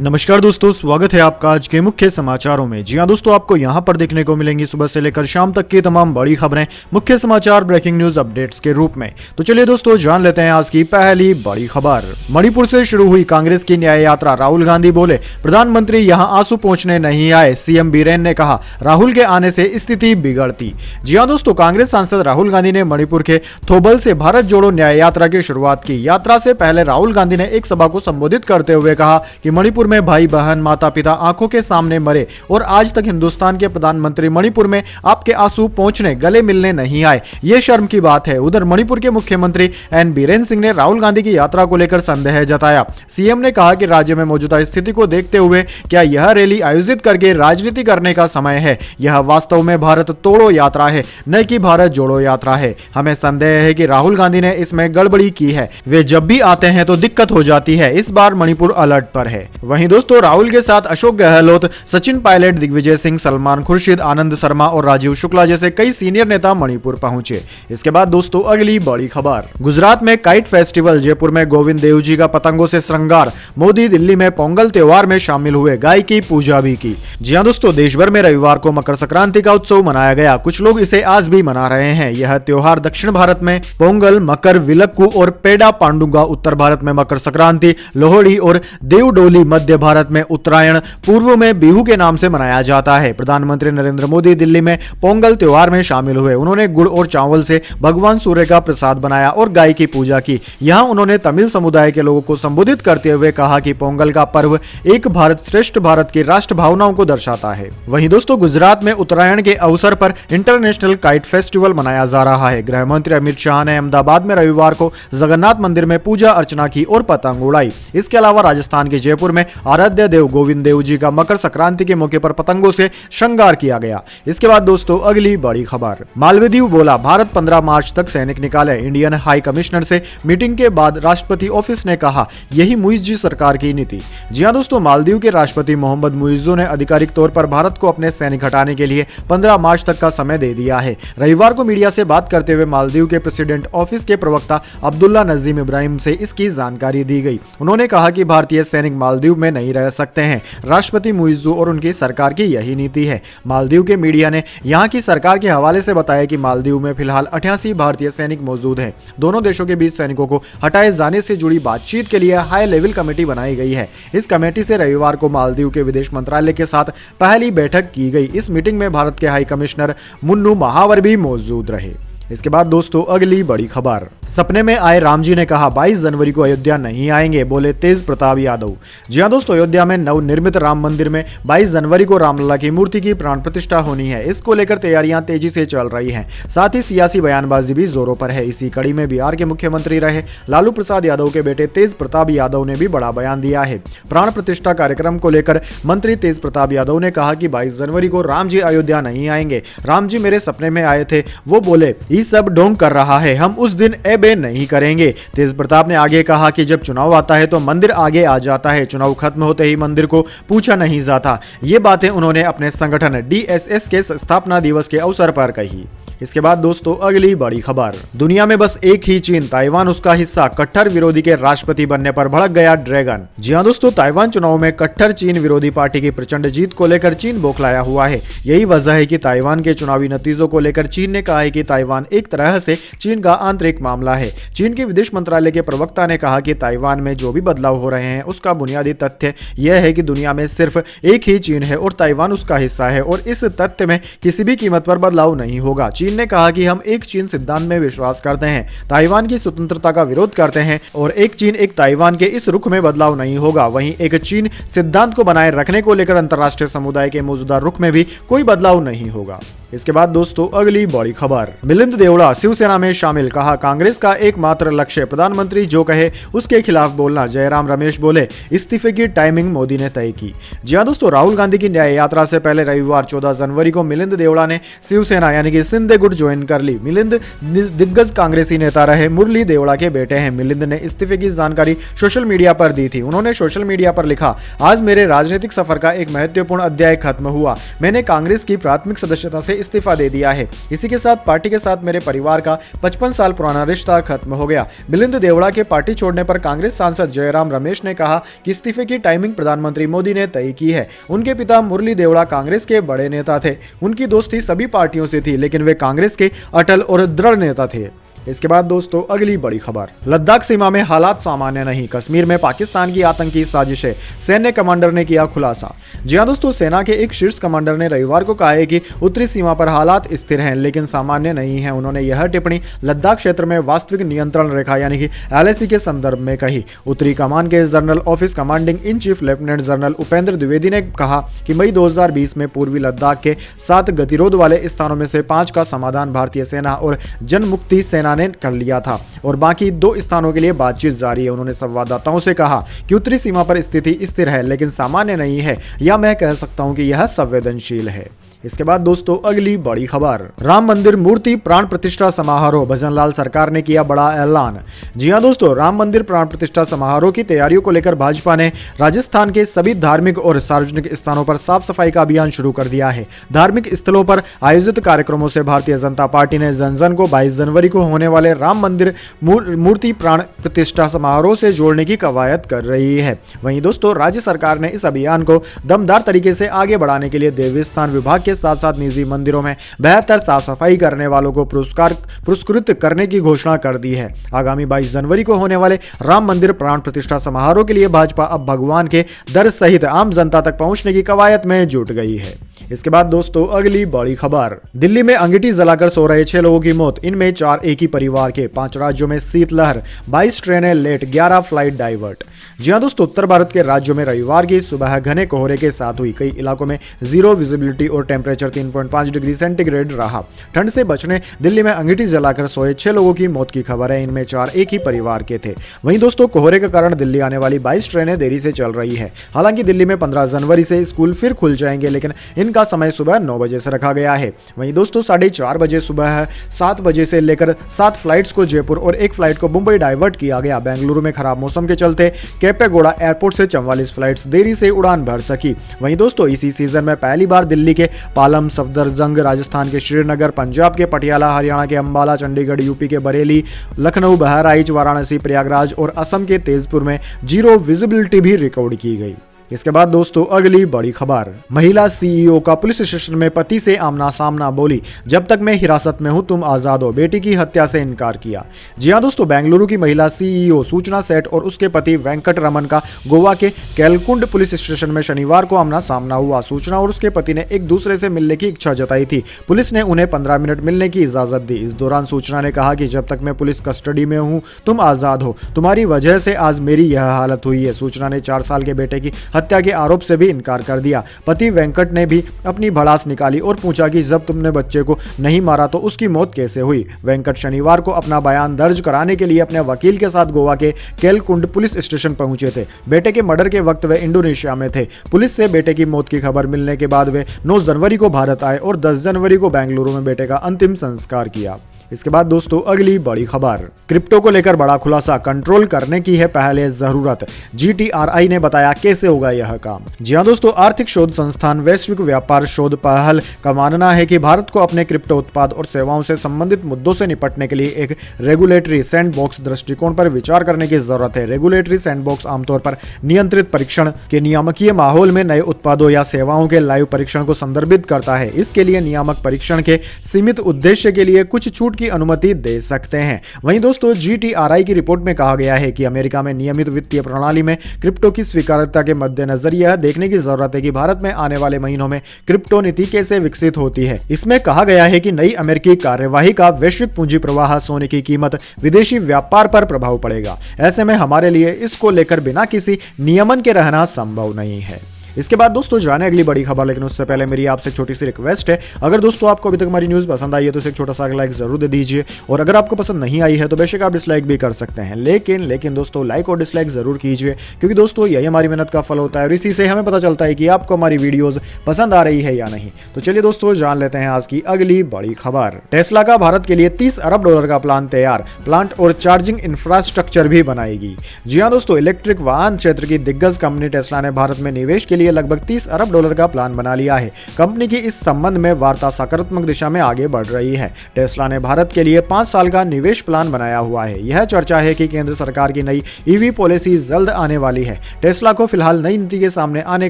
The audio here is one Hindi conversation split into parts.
नमस्कार दोस्तों, स्वागत है आपका आज के मुख्य समाचारों में। जी हां दोस्तों, आपको यहां पर देखने को मिलेंगी सुबह से लेकर शाम तक की तमाम बड़ी खबरें मुख्य समाचार ब्रेकिंग न्यूज अपडेट्स के रूप में। तो चलिए दोस्तों, जान लेते हैं आज की पहली बड़ी खबर। मणिपुर से शुरू हुई कांग्रेस की न्याय यात्रा, राहुल गांधी बोले प्रधानमंत्री यहां आंसू पोंछने नहीं आए। सीएम बीरेन ने कहा राहुल के आने से स्थिति बिगड़ती। जी हां दोस्तों, कांग्रेस सांसद राहुल गांधी ने मणिपुर के थोबल से भारत जोड़ो न्याय यात्रा की शुरुआत की। यात्रा से पहले राहुल गांधी ने एक सभा को संबोधित करते हुए कहा कि मणिपुर में भाई बहन माता पिता आंखों के सामने मरे और आज तक हिंदुस्तान के प्रधानमंत्री मणिपुर में आपके आंसू पहुंचने गले मिलने नहीं आए, ये शर्म की बात है। उधर मणिपुर के मुख्यमंत्री एन बीरेन सिंह ने राहुल गांधी की यात्रा को लेकर संदेह जताया। सीएम ने कहा कि राज्य में मौजूदा स्थिति को देखते हुए क्या यह रैली आयोजित करके राजनीति करने का समय है? यह वास्तव में भारत तोड़ो यात्रा है, न कि भारत जोड़ो यात्रा है। हमें संदेह है कि राहुल गांधी ने इसमें गड़बड़ी की है। वे जब भी आते हैं तो दिक्कत हो जाती है। इस बार मणिपुर अलर्ट पर है। वहीं दोस्तों, राहुल के साथ अशोक गहलोत, सचिन पायलट, दिग्विजय सिंह, सलमान खुर्शीद, आनंद शर्मा और राजीव शुक्ला जैसे कई सीनियर नेता मणिपुर पहुंचे। इसके बाद दोस्तों, अगली बड़ी खबर। गुजरात में काइट फेस्टिवल, जयपुर में गोविंद देव जी का पतंगों से श्रृंगार। मोदी दिल्ली में पोंगल त्योहार में शामिल हुए, गाय की पूजा भी की। जी हां दोस्तों, देश भर में रविवार को मकर संक्रांति का उत्सव मनाया गया। कुछ लोग इसे आज भी मना रहे हैं। यह त्योहार दक्षिण भारत में पोंगल, मकर विलक्कू और पेड़ा पांडुगा, उत्तर भारत में मकर संक्रांति, लोहड़ी और देवडोली, मध्य भारत में उत्तरायण, पूर्व में बिहू के नाम से मनाया जाता है। प्रधानमंत्री नरेंद्र मोदी दिल्ली में पोंगल त्योहार में शामिल हुए। उन्होंने गुड़ और चावल से भगवान सूर्य का प्रसाद बनाया और गाय की पूजा की। यहां उन्होंने तमिल समुदाय के लोगों को संबोधित करते हुए कहा कि पोंगल का पर्व एक भारत श्रेष्ठ भारत की राष्ट्र भावनाओं को दर्शाता है। वहीं दोस्तों, गुजरात में उत्तरायण के अवसर पर इंटरनेशनल काइट फेस्टिवल मनाया जा रहा है। गृह मंत्री अमित शाह ने अहमदाबाद में रविवार को जगन्नाथ मंदिर में पूजा अर्चना की और पतंग उड़ाई। इसके अलावा राजस्थान के जयपुर में आराध्य देव गोविंद देव जी का मकर संक्रांति के मौके पर पतंगों से श्रृंगार किया गया। इसके बाद दोस्तों, अगली बड़ी खबर। मालदीव बोला भारत 15 मार्च तक सैनिक निकाले। इंडियन हाई कमिश्नर से मीटिंग के बाद राष्ट्रपति ऑफिस ने कहा यही मुइज़ सरकार की नीति। जी हां दोस्तों, मालदीव के राष्ट्रपति मोहम्मद मुइज़्ज़ो ने आधिकारिक तौर पर भारत को अपने सैनिक हटाने के लिए 15 मार्च तक का समय दे दिया है। रविवार को मीडिया से बात करते हुए मालदीव के प्रेसिडेंट ऑफिस के प्रवक्ता अब्दुल्ला नजीम इब्राहिम से इसकी जानकारी दी गई। उन्होंने कहा कि भारतीय सैनिक मालदीव में नहीं रह सकते हैं। राष्ट्रपति मुइज़्ज़ो और उनकी सरकार की यही नीति है। मालदीव के मीडिया ने यहां की सरकार के हवाले से बताया कि मालदीव में फिलहाल 88 भारतीय सैनिक मौजूद हैं। दोनों देशों के बीच सैनिकों को हटाए जाने से जुड़ी बातचीत के लिए हाई लेवल कमेटी बनाई गई है। इस कमेटी से रविवार को मालदीव के विदेश मंत्रालय के साथ पहली बैठक की गई। इस मीटिंग में भारत के हाई कमिश्नर मुन्नू महावर भी मौजूद रहे। इसके बाद दोस्तों, अगली बड़ी खबर। सपने में आए राम जी ने कहा 22 जनवरी को अयोध्या नहीं आएंगे, बोले तेज प्रताप यादव। जी हां दोस्तों, अयोध्या में नवनिर्मित राम मंदिर में 22 जनवरी को रामलला की मूर्ति की प्राण प्रतिष्ठा होनी है। इसको लेकर तैयारियां तेजी से चल रही हैं। साथ ही सियासी बयानबाजी भी जोरों पर है। इसी कड़ी में बिहार के मुख्यमंत्री रहे लालू प्रसाद यादव के बेटे तेज प्रताप यादव ने भी बड़ा बयान दिया है। प्राण प्रतिष्ठा कार्यक्रम को लेकर मंत्री तेज प्रताप यादव ने कहा कि 22 जनवरी को राम जी अयोध्या नहीं आएंगे। राम जी मेरे सपने में आए थे, वो बोले सब ढोंग कर रहा है, हम उस दिन एबे नहीं करेंगे। तेज प्रताप ने आगे कहा कि जब चुनाव आता है तो मंदिर आगे आ जाता है, चुनाव खत्म होते ही मंदिर को पूछा नहीं जाता। ये बातें उन्होंने अपने संगठन डीएसएस के स्थापना दिवस के अवसर पर कही। इसके बाद दोस्तों, अगली बड़ी खबर। दुनिया में बस एक ही चीन, ताइवान उसका हिस्सा, कट्टर विरोधी के राष्ट्रपति बनने पर भड़क गया ड्रैगन। जी हां दोस्तों, ताइवान चुनाव में कट्टर चीन विरोधी पार्टी की प्रचंड जीत को लेकर चीन बौखलाया हुआ है। यही वजह है कि ताइवान के चुनावी नतीजों को लेकर चीन ने कहा है कि ताइवान एक तरह से चीन का आंतरिक मामला है। चीन के विदेश मंत्रालय के प्रवक्ता ने कहा कि ताइवान में जो भी बदलाव हो रहे हैं उसका बुनियादी तथ्य यह है कि दुनिया में सिर्फ एक ही चीन है और ताइवान उसका हिस्सा है और इस तथ्य में किसी भी कीमत पर बदलाव नहीं होगा। चीन ने कहा कि हम एक चीन सिद्धांत में विश्वास करते हैं, ताइवान की स्वतंत्रता का विरोध करते हैं और एक चीन एक ताइवान के इस रुख में बदलाव नहीं होगा। वहीं एक चीन सिद्धांत को बनाए रखने को लेकर अंतर्राष्ट्रीय समुदाय के मौजूदा रुख में भी कोई बदलाव नहीं होगा। इसके बाद दोस्तों, अगली बड़ी खबर। मिलिंद देवड़ा शिवसेना में शामिल, कहा कांग्रेस का एकमात्र लक्ष्य प्रधानमंत्री जो कहे उसके खिलाफ बोलना। जयराम रमेश बोले इस्तीफे की टाइमिंग मोदी ने तय की। जी हां दोस्तों, राहुल गांधी की न्याय यात्रा से पहले रविवार 14 जनवरी को मिलिंद देवड़ा ने शिवसेना यानी कि शिंदे गुट ज्वाइन कर ली। मिलिंद दिग्गज कांग्रेसी नेता रहे मुरली देवड़ा के बेटे हैं। मिलिंद ने इस्तीफे की जानकारी सोशल मीडिया पर दी थी। उन्होंने सोशल मीडिया पर लिखा, आज मेरे राजनीतिक सफर का एक महत्वपूर्ण अध्याय खत्म हुआ। मैंने कांग्रेस की प्राथमिक सदस्यता से इस्तीफा दे दिया है। इसी के साथ पार्टी के साथ मेरे परिवार का 55 साल पुराना रिश्ता खत्म हो गया। मिलिंद देवड़ा के पार्टी छोड़ने पर कांग्रेस सांसद जयराम रमेश ने कहा कि इस्तीफे की टाइमिंग प्रधानमंत्री मोदी ने तय की है। उनके पिता मुरली देवड़ा कांग्रेस के बड़े नेता थे। उनकी दोस्ती सभी पार्टियों से थी, लेकिन वे कांग्रेस के अटल और दृढ़ नेता थे। इसके बाद दोस्तों अगली बड़ी खबर, लद्दाख सीमा में हालात सामान्य नहीं, कश्मीर में पाकिस्तान की आतंकी साजिशें, सैन्य कमांडर ने किया खुलासा। जी हां दोस्तों, सेना के एक शीर्ष कमांडर ने रविवार को कहा है कि उत्तरी सीमा पर हालात स्थिर हैं लेकिन सामान्य नहीं है। उन्होंने यह टिप्पणी लद्दाख क्षेत्र में वास्तविक नियंत्रण रेखा यानी कि LAC के संदर्भ में कही। उत्तरी कमान के general office commanding in chief lieutenant general Upendra Dwivedi ने कहा कि मई 2020 में पूर्वी लद्दाख के 7 गतिरोध वाले स्थानों में से 5 का समाधान भारतीय सेना और जनमुक्ति सेना ने कर लिया था और बाकी 2 स्थानों के लिए बातचीत जारी है। उन्होंने संवाददाताओं से कहा कि उत्तरी सीमा पर स्थिति स्थिर है लेकिन सामान्य नहीं है, या मैं कह सकता हूं कि यह संवेदनशील है। इसके बाद दोस्तों अगली बड़ी खबर, राम मंदिर मूर्ति प्राण प्रतिष्ठा समारोह, भजनलाल सरकार ने किया बड़ा ऐलान। जी हां दोस्तों, राम मंदिर प्राण प्रतिष्ठा समारोह की तैयारियों को लेकर भाजपा ने राजस्थान के सभी धार्मिक और सार्वजनिक स्थानों पर साफ सफाई का अभियान शुरू कर दिया है। धार्मिक स्थलों पर आयोजित कार्यक्रमों से भारतीय जनता पार्टी ने जन जन को 22 जनवरी को होने वाले राम मंदिर मूर्ति प्राण प्रतिष्ठा समारोह से जोड़ने की कवायद कर रही है। वहीं दोस्तों राज्य सरकार ने इस अभियान को दमदार तरीके से आगे बढ़ाने के लिए देवस्थान विभाग के साथ साथ निजी मंदिरों में बेहतर साफ सफाई करने वालों को पुरस्कृत करने की घोषणा कर दी है। आगामी 22 जनवरी को होने वाले राम मंदिर प्राण प्रतिष्ठा समारोह के लिए भाजपा अब भगवान के दर सहित आम जनता तक पहुंचने की कवायद में जुट गई है। इसके बाद दोस्तों अगली बड़ी खबर, दिल्ली में अंगीठी जलाकर सो रहे 6 लोगों की मौत, इनमें 4 एक ही परिवार के। 5 राज्यों में शीतलहर, 22 ट्रेनें लेट, 11 फ्लाइट डाइवर्ट। जी हां दोस्तों, उत्तर भारत के राज्यों में रविवार की सुबह घने कोहरे के साथ हुई। कई इलाकों में जीरो विजिबिलिटी और टेम्परेचर 3.5 डिग्री सेंटीग्रेड रहा। ठंड से बचने दिल्ली में अंगीठी जलाकर सोए 6 लोगों की मौत की खबर है। इनमें 4 एक ही परिवार के थे। वहीं दोस्तों कोहरे के कारण दिल्ली आने वाली 22 ट्रेनें देरी से चल रही है। हालांकि दिल्ली में 15 जनवरी से स्कूल फिर खुल जाएंगे, लेकिन इनका समय सुबह 9 बजे से रखा गया है। वहीं दोस्तों 4:30 बजे सुबह 7 बजे से लेकर 7 फ्लाइट्स को जयपुर और 1 फ्लाइट को मुंबई डाइवर्ट किया गया। बेंगलुरु में खराब मौसम के चलते केम्पेगौड़ा एयरपोर्ट से 44 फ्लाइट्स देरी से उड़ान भर सकी। वहीं दोस्तों इसी सीजन में पहली बार दिल्ली के पालम, सफदरजंग, राजस्थान के श्रीनगर, पंजाब के पटियाला, हरियाणा के अंबाला, चंडीगढ़, यूपी के बरेली, लखनऊ, बहराइच, वाराणसी, प्रयागराज और असम के तेजपुर में जीरो विजिबिलिटी भी रिकॉर्ड की गई। इसके बाद दोस्तों अगली बड़ी खबर, महिला CEO का पुलिस स्टेशन में पति से आमना सामना, बोली जब तक मैं हिरासत में हूं तुम आजाद हो, बेटी की हत्या से इनकार किया। जी हां दोस्तों, बेंगलुरु की महिला CEO सूचना सेठ और उसके पति वेंकट रमन का गोवा के कैलकुंड पुलिस स्टेशन में शनिवार को आमना सामना हुआ। सूचना और उसके पति ने एक दूसरे से मिलने की इच्छा जताई थी। पुलिस ने उन्हें 15 मिनट मिलने की इजाजत दी। इस दौरान सूचना ने कहा कि जब तक मैं पुलिस कस्टडी में हूं तुम आजाद हो, तुम्हारी वजह से आज मेरी यह हालत हुई है। सूचना ने 4 साल के बेटे की हत्या के आरोप से भी इनकार कर दिया। पति वेंकट ने भी अपनी भड़ास निकाली और पूछा कि जब तुमने बच्चे को नहीं मारा तो उसकी मौत कैसे हुई। वेंकट शनिवार को अपना बयान दर्ज कराने के लिए अपने वकील के साथ गोवा के केलकुंड पुलिस स्टेशन पहुंचे थे। बेटे के मर्डर के वक्त वे इंडोनेशिया में थे। पुलिस से बेटे की मौत की खबर मिलने के बाद वे 9 जनवरी को भारत आए और 10 जनवरी को बेंगलुरु में बेटे का अंतिम संस्कार किया। इसके बाद दोस्तों अगली बड़ी खबर, क्रिप्टो को लेकर बड़ा खुलासा, कंट्रोल करने की है पहले जरूरत। GTRI ने बताया कैसे होगा यह काम। जी हां दोस्तों, आर्थिक शोध संस्थान वैश्विक व्यापार शोध पहल का मानना है कि भारत को अपने क्रिप्टो उत्पाद और सेवाओं से संबंधित मुद्दों से निपटने के लिए एक रेगुलेटरी सैंडबॉक्स दृष्टिकोण पर विचार करने की जरूरत है। रेगुलेटरी सैंडबॉक्स आमतौर पर नियंत्रित परीक्षण के नियामकीय माहौल में नए उत्पादों या सेवाओं के लाइव परीक्षण को संदर्भित करता है। इसके लिए नियामक परीक्षण के सीमित उद्देश्य के लिए कुछ छूट की अनुमति दे सकते हैं। वहीं दोस्तों GTRI की रिपोर्ट में कहा गया है कि अमेरिका में नियमित वित्तीय प्रणाली में क्रिप्टो की स्वीकार्यता के मद्देनजर यह देखने की जरूरत है कि भारत में आने वाले महीनों में क्रिप्टो नीति कैसे विकसित होती है। इसमें कहा गया है कि नई अमेरिकी कार्यवाही का वैश्विक पूंजी प्रवाह, सोने की कीमत, विदेशी व्यापार पर प्रभाव पड़ेगा। ऐसे में हमारे लिए इसको लेकर बिना किसी नियमन के रहना संभव नहीं है। इसके बाद दोस्तों जाने अगली बड़ी खबर, लेकिन उससे पहले मेरी आपसे छोटी सी रिक्वेस्ट है, अगर दोस्तों आपको अभी तक हमारी न्यूज़ पसंद आई है तो इसे एक छोटा सा लाइक जरूर दे दीजिए, और अगर आपको पसंद नहीं आई है तो बेशक आप डिसलाइक भी कर सकते हैं, लेकिन दोस्तों लाइक और डिसलाइक जरूर कीजिए, क्योंकि दोस्तों यही हमारी मेहनत का फल होता है और इसी से हमें पता चलता है कि आपको हमारी वीडियोज पसंद आ रही है या नहीं। तो चलिए दोस्तों जान लेते हैं आज की अगली बड़ी खबर। टेस्ला का भारत के लिए $30 अरब का प्लान तैयार, प्लांट और चार्जिंग इंफ्रास्ट्रक्चर भी बनाएगी। जी हाँ दोस्तों, इलेक्ट्रिक वाहन क्षेत्र की दिग्गज कंपनी टेस्ला ने भारत में निवेश के लिए लिए लगभग $30 अरब का प्लान बना लिया है। कंपनी की इस संबंध में वार्ता सकारात्मक दिशा में आगे बढ़ रही है। टेस्ला ने भारत के लिए 5 साल का निवेश प्लान बनाया हुआ है। यह चर्चा है कि केंद्र सरकार की नई ईवी पॉलिसी जल्द आने वाली है। टेस्ला को फिलहाल नई नीति के सामने आने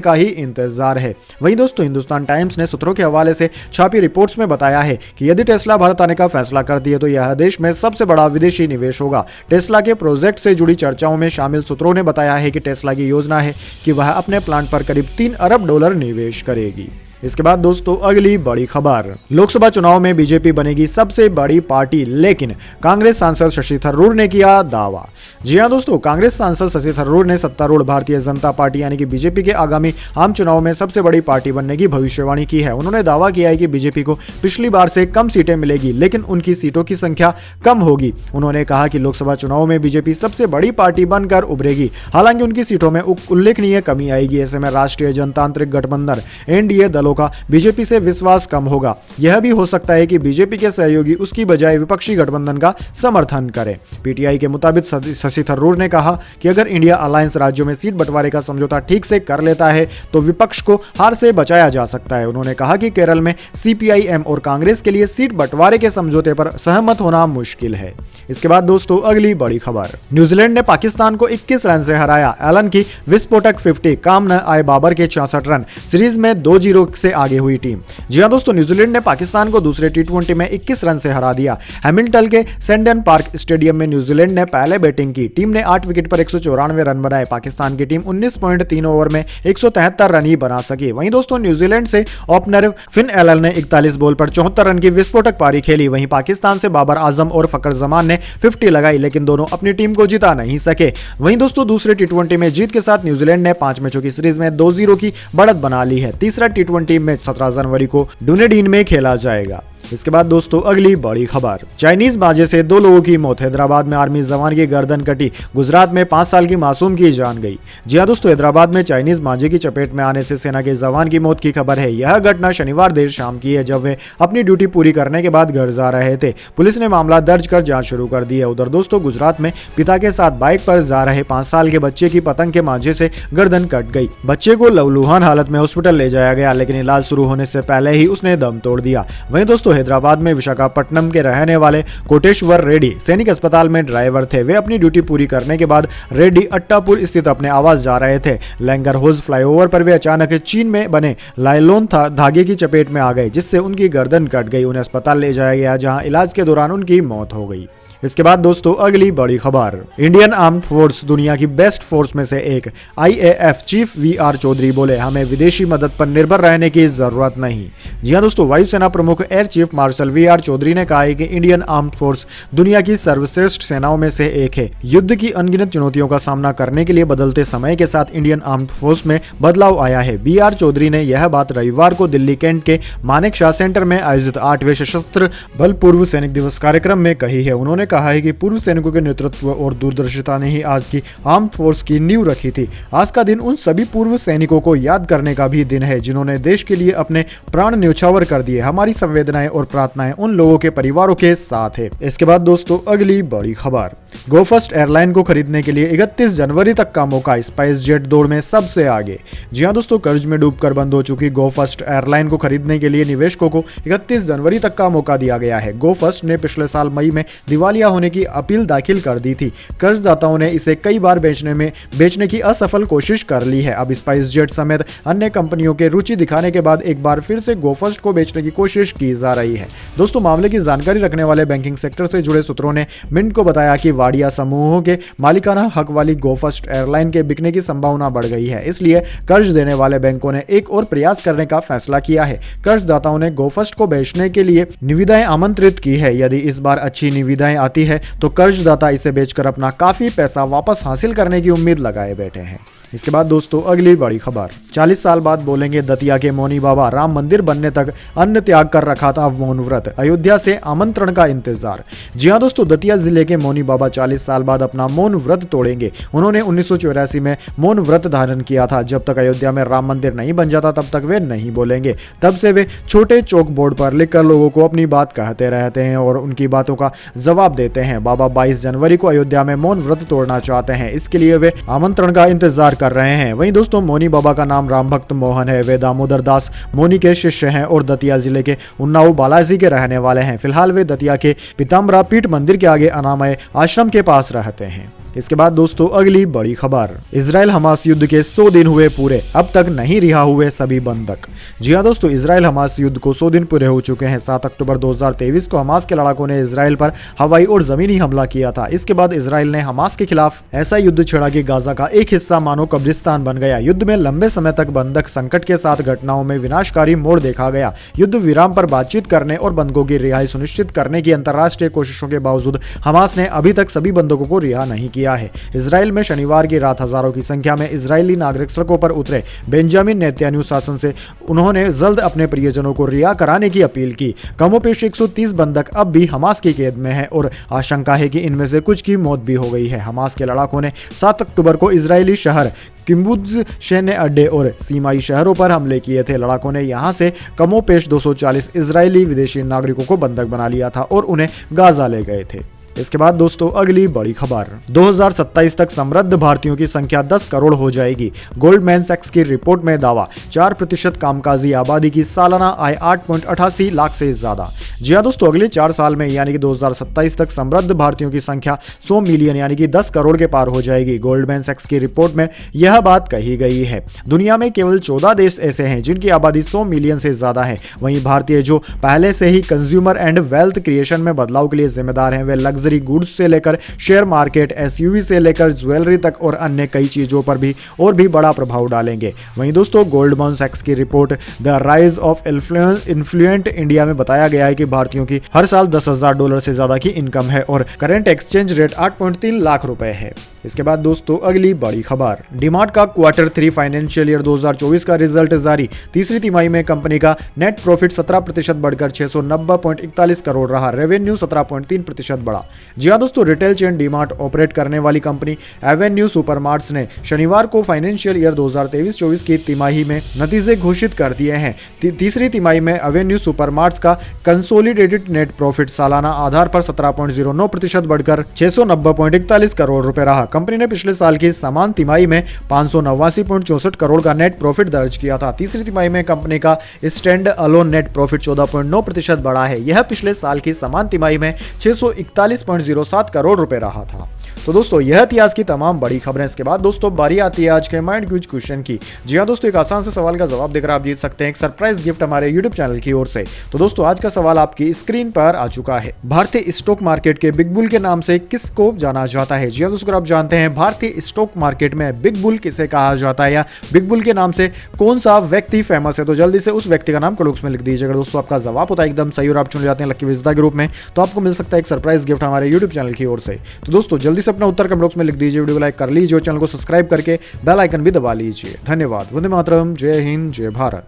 का ही इंतजार है। वहीं दोस्तों, हिंदुस्तान टाइम्स ने सूत्रों के हवाले से छापी रिपोर्ट्स में बताया है कि यदि टेस्ला भारत आने का फैसला करती है तो यह देश में सबसे बड़ा विदेशी निवेश होगा। टेस्ला के प्रोजेक्ट से जुड़ी चर्चाओं में शामिल सूत्रों ने बताया है कि टेस्ला की योजना है कि वह अपने प्लांट पर करीब $3 अरब निवेश करेगी। इसके बाद दोस्तों, अगली बड़ी खबर, लोकसभा चुनाव में बीजेपी बनेगी सबसे बड़ी पार्टी, लेकिन कांग्रेस सांसद शशि थरूर ने किया दावा। जी हां दोस्तों, कांग्रेस सांसद शशि थरूर ने सत्तारूढ़ भारतीय जनता पार्टी यानी कि बीजेपी के आगामी आम चुनाव में सबसे बड़ी पार्टी बनने की भविष्यवाणी की है। उन्होंने दावा किया है कि बीजेपी को पिछली बार से कम सीटें मिलेगी, लेकिन उनकी सीटों की संख्या कम होगी। उन्होंने कहा कि लोकसभा चुनाव में बीजेपी सबसे बड़ी पार्टी बनकर उभरेगी, हालांकि उनकी सीटों में उल्लेखनीय कमी आएगी। ऐसे में राष्ट्रीय जनतांत्रिक गठबंधन एनडीए दलों का बीजेपी से विश्वास कम होगा। यह भी हो सकता है कि बीजेपी के सहयोगी उसकी बजाय विपक्षी गठबंधन का समर्थन करें। पीटीआई के मुताबिक शशि थरूर ने कहा कि अगर इंडिया अलायंस राज्यों में सीट बंटवारे का समझौता ठीक से कर लेता है तो विपक्ष को हार से बचाया जा सकता है। उन्होंने कहा कि केरल में सीपीआईएम और कांग्रेस के लिए सीट बंटवारे के समझौते पर सहमत होना मुश्किल है। इसके बाद दोस्तों, अगली बड़ी खबर, न्यूजीलैंड ने पाकिस्तान को 21 रन से हराया। एलन की विस्फोटक 50, काम न आए बाबर के 64 रन। सीरीज में 2-0 से आगे हुई टीम। जी हां दोस्तों, न्यूजीलैंड ने पाकिस्तान को दूसरे टी20 में 21 रन से हरा दिया। हैमिल्टन के सेंडन पार्क स्टेडियम में न्यूजीलैंड ने पहले बैटिंग की। टीम ने 8 विकेट पर 194 रन बनाए। पाकिस्तान की टीम 19.3 ओवर में 173 रन ही बना सकी। वहीं दोस्तों, न्यूजीलैंड से ओपनर फिन एलन ने 41 बॉल पर 74 रन की विस्फोटक पारी खेली। वहीं पाकिस्तान से बाबर आजम और फकर जमान ने 50 लगाई, लेकिन दोनों अपनी टीम को जिता नहीं सके। वहीं दोस्तों, दूसरे टी20 में जीत के साथ न्यूजीलैंड ने 5 मैचों की सीरीज में 2-0 की बढ़त बना ली है। तीसरा टी20 मैच 17 जनवरी को डुनेडिन में खेला जाएगा। इसके बाद दोस्तों, अगली बड़ी खबर, चाइनीज बाजे से 2 लोगों की मौत। हैदराबाद में आर्मी जवान की गर्दन कटी। गुजरात में 5 साल की मासूम की जान गई। जी हां दोस्तों, हैदराबाद में चाइनीज बाजे की चपेट में आने से सेना के जवान की मौत की खबर है। यह घटना शनिवार देर शाम की है, जब वे अपनी ड्यूटी पूरी करने के बाद घर जा रहे थे। पुलिस ने मामला दर्ज कर जांच शुरू कर दी है। उधर दोस्तों, गुजरात में पिता के साथ बाइक पर जा रहे 5 साल के बच्चे की पतंग के मांझे से गर्दन कट गई। बच्चे को लहूलुहान हालत में हॉस्पिटल ले जाया गया, लेकिन इलाज शुरू होने से पहले ही उसने दम तोड़ दिया। वहीं दोस्तों, हैदराबाद में विशाखापट्टनम के रहने वाले कोटेश्वर रेड्डी सैनिक अस्पताल में ड्राइवर थे। वे अपनी ड्यूटी पूरी करने के बाद रेड्डी अट्टापुर स्थित अपने आवास जा रहे थे। लैंगरहोज फ्लाईओवर पर वे अचानक चीन में बने लाइलोन धागे की चपेट में आ गए, जिससे उनकी गर्दन कट गई। उन्हें अस्पताल ले जाया गया, जहां इलाज के दौरान उनकी मौत हो गई। इसके बाद दोस्तों, अगली बड़ी खबर, इंडियन आर्म फोर्स दुनिया की बेस्ट फोर्स में से एक। आईएएफ चीफ वीआर चौधरी बोले, हमें विदेशी मदद पर निर्भर रहने की जरूरत नहीं। जी हां दोस्तों, वायुसेना प्रमुख air chief marshal VR Chaudhari ने कहा है कि इंडियन आर्म फोर्स दुनिया की सर्वश्रेष्ठ सेनाओं में से एक है। युद्ध की अनगिनत चुनौतियों का सामना करने के लिए बदलते समय के साथ इंडियन आर्म फोर्स में बदलाव आया है। वीआर चौधरी ने यह बात रविवार को दिल्ली कैंट के मानेकशॉ सेंटर में आयोजित 8वें सशस्त्र बल पूर्व सैनिक दिवस कार्यक्रम में कही है। उन्होंने कहा है कि पूर्व सैनिकों के नेतृत्व और दूरदर्शिता ने ही आज की आर्म फोर्स की नींव रखी थी। आज का दिन उन सभी पूर्व सैनिकों को याद करने का भी दिन है, जिन्होंने देश के लिए अपने प्राण न्यौछावर कर दिए। हमारी संवेदनाएं और प्रार्थनाएं उन लोगों के परिवारों के साथ है। इसके बाद दोस्तों, अगली बड़ी खबर, गोफर्स्ट एयरलाइन को खरीदने के लिए 31 जनवरी तक का मौका। स्पाइस जेट दौड़ में सबसे आगे। जी हां दोस्तों, कर्ज में डूबकर बंद हो चुकी गोफर्स्ट एयरलाइन को खरीदने के लिए निवेशकों को 31 जनवरी तक का मौका दिया गया है। गोफर्स्ट ने पिछले साल मई में दिवालिया होने की अपील दाखिल कर दी थी। कर्जदाताओं ने इसे कई बार बेचने की असफल कोशिश कर ली है। अब स्पाइस जेट समेत अन्य कंपनियों के रुचि दिखाने के बाद एक बार फिर से गोफर्स्ट को बेचने की कोशिश की जा रही है। दोस्तों, मामले की जानकारी रखने वाले बैंकिंग सेक्टर से जुड़े सूत्रों ने मिंट को बताया कि वाडिया समूहों के मालिकाना हक वाली गोफर्स्ट एयरलाइन के बिकने की संभावना बढ़ गई है। इसलिए कर्ज देने वाले बैंकों ने एक और प्रयास करने का फैसला किया है। कर्जदाताओं ने गोफर्स्ट को बेचने के लिए निविदाएं आमंत्रित की है। यदि इस बार अच्छी निविदाएं आती है तो कर्जदाता इसे बेचकर अपना काफी पैसा वापस हासिल करने की उम्मीद लगाए बैठे हैं। इसके बाद दोस्तों, अगली बड़ी खबर, 40 साल बाद बोलेंगे दतिया के मौनी बाबा। राम मंदिर बनने तक अन्न त्याग कर रखा था मौन व्रत, अयोध्या से आमंत्रण का इंतजार। जी हां दोस्तों, दतिया जिले के मौनी बाबा 40 साल बाद अपना मौन व्रत तोड़ेंगे। उन्होंने 1984 में मौन व्रत धारण किया था। जब तक अयोध्या में राम मंदिर नहीं बन जाता तब तक वे नहीं बोलेंगे। तब से वे छोटे चौक बोर्ड पर लिखकर लोगों को अपनी बात कहते रहते हैं और उनकी बातों का जवाब देते हैं। बाबा 22 जनवरी को अयोध्या में मौन व्रत तोड़ना चाहते हैं। इसके लिए वे आमंत्रण का इंतजार कर रहे हैं। वहीं दोस्तों मौनी बाबा का नाम राम भक्त मोहन है। वे दामोदर दास मौनी के शिष्य हैं और दतिया जिले के उन्नाव बालाजी के रहने वाले हैं। फिलहाल वे दतिया के पीताम्बरा पीठ मंदिर के आगे अनामय आश्रम के पास रहते हैं। इसके बाद दोस्तों अगली बड़ी खबर, इजराइल हमास युद्ध के 100 दिन हुए पूरे, अब तक नहीं रिहा हुए सभी बंधक। जी हां दोस्तों, इजराइल हमास युद्ध को 100 दिन पूरे हो चुके हैं। 7 अक्टूबर 2023 को हमास के लड़ाकों ने इजराइल पर हवाई और जमीनी हमला किया था। इसके बाद इजराइल ने हमास के खिलाफ ऐसा युद्ध छेड़ा कि गाजा का एक हिस्सा मानो कब्रिस्तान बन गया। युद्ध में लंबे समय तक बंधक संकट के साथ घटनाओं में विनाशकारी मोड़ देखा गया। युद्ध विराम पर बातचीत करने और बंधकों की रिहाई सुनिश्चित करने की अंतर्राष्ट्रीय कोशिशों के बावजूद हमास ने अभी तक सभी बंधकों को रिहा नहीं किया है। इजराइल में शनिवार की रात हजारों की संख्या में इजरायली नागरिक सड़कों पर उतरे। बेंजामिन नेतन्याहू शासन से उन्होंने जल्द अपने प्रियजनों को रिहा कराने की अपील की। कमोपेश 130 बंधक अब भी हमास की कैद में हैं और आशंका है कि इनमें से कुछ की मौत भी हो गई है। हमास के लड़ाकों ने 7 अक्टूबर को इजरायली शहर किब्बुत्ज सैन्य अड्डे और सीमाई शहरों पर हमले किए थे। लड़ाकों ने यहां से कमोपेश 240 इजरायली विदेशी नागरिकों को बंधक बना लिया था और उन्हें गाजा ले गए थे। इसके बाद दोस्तों अगली बड़ी खबर, 2027 तक समृद्ध भारतीयों की संख्या 10 करोड़ हो जाएगी। गोल्डमैन सैक्स की रिपोर्ट में दावा, 4% कामकाजी आबादी की सालाना आय 8.88 लाख से ज्यादा। जी हां दोस्तों, अगले 4 साल में यानी कि 2027 तक समृद्ध भारतीयों की संख्या 100 मिलियन यानी कि 10 करोड़ के पार हो जाएगी। गोल्डमैन सैक्स की रिपोर्ट में यह बात कही गई है। दुनिया में केवल 14 देश ऐसे हैं जिनकी आबादी 100 मिलियन से ज्यादा है। वहीं भारतीय जो पहले से ही कंज्यूमर एंड वेल्थ क्रिएशन में बदलाव के लिए जिम्मेदार हैं, वे लग्जरी गुड्स से लेकर शेयर मार्केट, एसयूवी से लेकर ज्वेलरी तक और अन्य कई चीजों पर भी बड़ा प्रभाव डालेंगे। वहीं दोस्तों गोल्डमैन सैक्स की report the rise of influential India में बताया गया है कि भारतीयों की हर साल $10,000 से ज्यादा की इनकम है और करंट एक्सचेंज रेट 8.3 लाख रुपए है। इसके बाद दोस्तों अगली बड़ी खबर, डीमार्ट का Q3 फाइनेंशियल ईयर 2024 का रिजल्ट जारी। तीसरी तिमाही में कंपनी का नेट प्रॉफिट 17% बढ़कर 690.41 करोड़ रहा। रेवेन्यू 17.3% बढ़ा। जी हां दोस्तों, रिटेल चेन डीमार्ट ऑपरेट करने वाली कंपनी एवेन्यू सुपरमार्ट्स ने शनिवार को फाइनेंशियल ईयर 2023-24 की तिमाही में नतीजे घोषित कर दिए हैं। तीसरी तिमाही में एवेन्यू सुपरमार्ट्स का कंसोलिडेटेड नेट प्रॉफिट सालाना आधार पर 17.09% बढ़कर 690.41 करोड़ रुपए रहा। कंपनी ने पिछले साल की समान तिमाही में 589.64 करोड़ का नेट प्रॉफिट दर्ज किया था। तीसरी तिमाही में कंपनी का स्टैंड अलोन नेट प्रॉफिट 14.9% बढ़ा है। यह पिछले साल की समान तिमाही में 641.07 करोड़ रुपए रहा था। तो दोस्तों यह थी आज की तमाम बड़ी खबरें। इसके बाद दोस्तों बारी आती है आज के माइंड क्विज क्वेश्चन की। जी हां दोस्तों, एक आसान से सवाल का जवाब देकर आप जीत सकते हैं एक सरप्राइज गिफ्ट हमारे यूट्यूब चैनल की ओर से। तो दोस्तों आज का सवाल आपकी स्क्रीन पर आ चुका है। भारतीय स्टॉक मार्केट के बिग बुल के नाम से किसको जाना जाता है? जी हां दोस्तों, आप जानते हैं भारतीय स्टॉक मार्केट में बिग बुल किसे कहा जाता है या बिग बुल के नाम से कौन सा व्यक्ति फेमस है? तो जल्दी से उस व्यक्ति का नाम कमेंट बॉक्स में लिख दीजिएगा। दोस्तों आपका जवाब होता है एकदम सही और आप चुन जाते हैं लकी विजेता ग्रुप में, तो आपको मिल सकता है एक सरप्राइज गिफ्ट हमारे यूट्यूब चैनल की ओर से। तो दोस्तों जल्दी से अपना उत्तर कमेंट बॉक्स में लिख दीजिए, वीडियो को लाइक कर लीजिए और चैनल को सब्सक्राइब करके बेल आइकन भी दबा लीजिए। धन्यवाद। वंदे मातरम। जय हिंद, जय भारत।